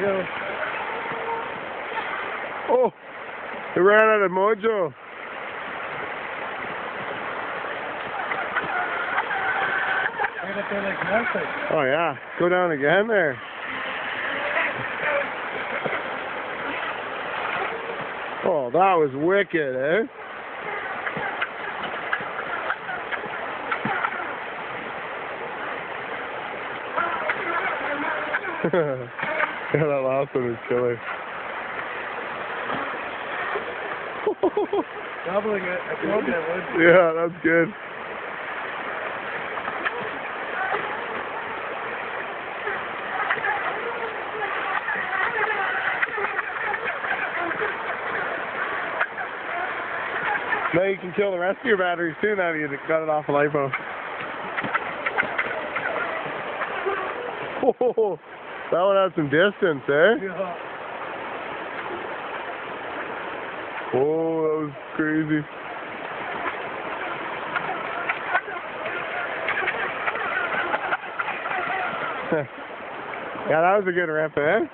go. Oh, it ran out of mojo. Right up there like nothing. Oh yeah, go down again there. Oh, that was wicked, eh? Yeah, that last one was killer. Doubling it. I told you it would. Yeah, that's good. Now you can kill the rest of your batteries too now that you got it off a LiPo. Oh, that one had some distance, eh? Yeah. Oh, that was crazy. Yeah, that was a good rip, eh?